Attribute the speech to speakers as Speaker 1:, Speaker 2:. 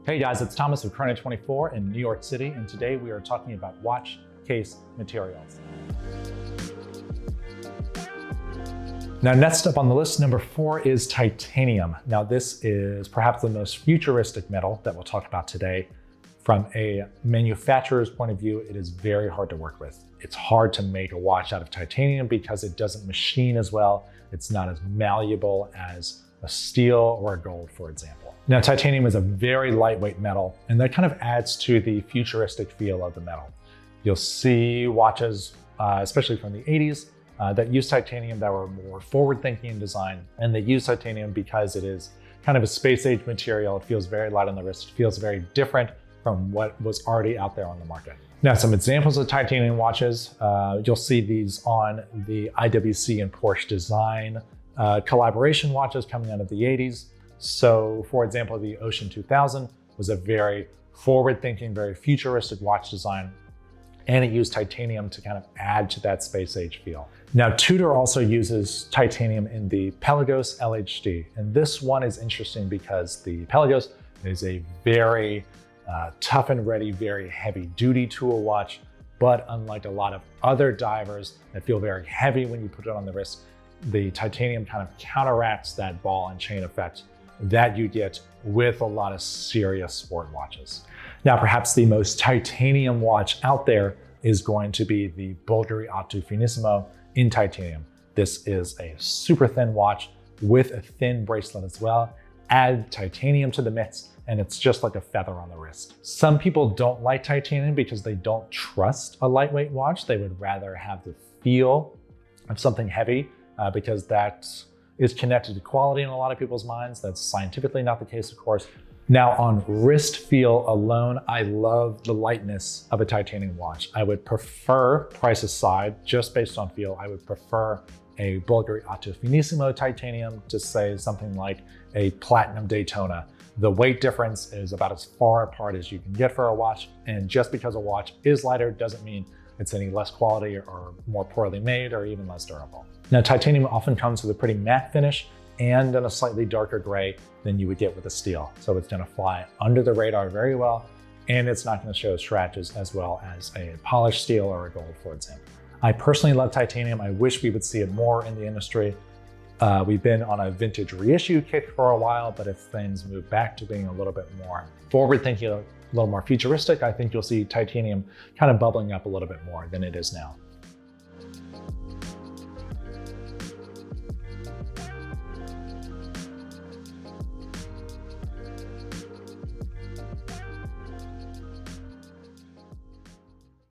Speaker 1: Hey guys, it's Thomas of Chrono24 in New York City, and today we are talking about watch case materials. Now, next up on the list, number 4 is titanium. Now, this is perhaps the most futuristic metal that we'll talk about today. From a manufacturer's point of view, it is very hard to work with. It's hard to make a watch out of titanium because it doesn't machine as well. It's not as malleable as a steel or a gold, for example. Now, titanium is a very lightweight metal, and that kind of adds to the futuristic feel of the metal. You'll see watches, especially from the 80s, that use titanium that were more forward-thinking in design, and they use titanium because it is kind of a space-age material. It feels very light on the wrist. It feels very different from what was already out there on the market. Now, some examples of titanium watches, you'll see these on the IWC and Porsche design collaboration watches coming out of the 80s. So, for example, the Ocean 2000 was a very forward-thinking, very futuristic watch design, and it used titanium to kind of add to that space-age feel. Now, Tudor also uses titanium in the Pelagos LHD, and this one is interesting because the Pelagos is a very tough and ready, very heavy-duty tool watch, but unlike a lot of other divers that feel very heavy when you put it on the wrist, the titanium kind of counteracts that ball and chain effect that you get with a lot of serious sport watches. Now, perhaps the most titanium watch out there is going to be the Bulgari Autofinissimo in titanium. This is a super thin watch with a thin bracelet as well. Add titanium to the mix, and it's just like a feather on the wrist. Some people don't like titanium because they don't trust a lightweight watch. They would rather have the feel of something heavy because that is connected to quality in a lot of people's minds. That's scientifically not the case, of course. Now, on wrist feel alone, I love the lightness of a titanium watch. I would prefer, price aside, just based on feel, I would prefer a Bulgari Autofinissimo titanium to say something like a Platinum Daytona. The weight difference is about as far apart as you can get for a watch, and just because a watch is lighter doesn't mean it's any less quality or more poorly made or even less durable. Now, titanium often comes with a pretty matte finish and in a slightly darker gray than you would get with a steel. So it's gonna fly under the radar very well, and it's not gonna show scratches as well as a polished steel or a gold, for example. I personally love titanium. I wish we would see it more in the industry. We've been on a vintage reissue kick for a while, but if things move back to being a little bit more forward-thinking, a little more futuristic, I think you'll see titanium kind of bubbling up a little bit more than it is now.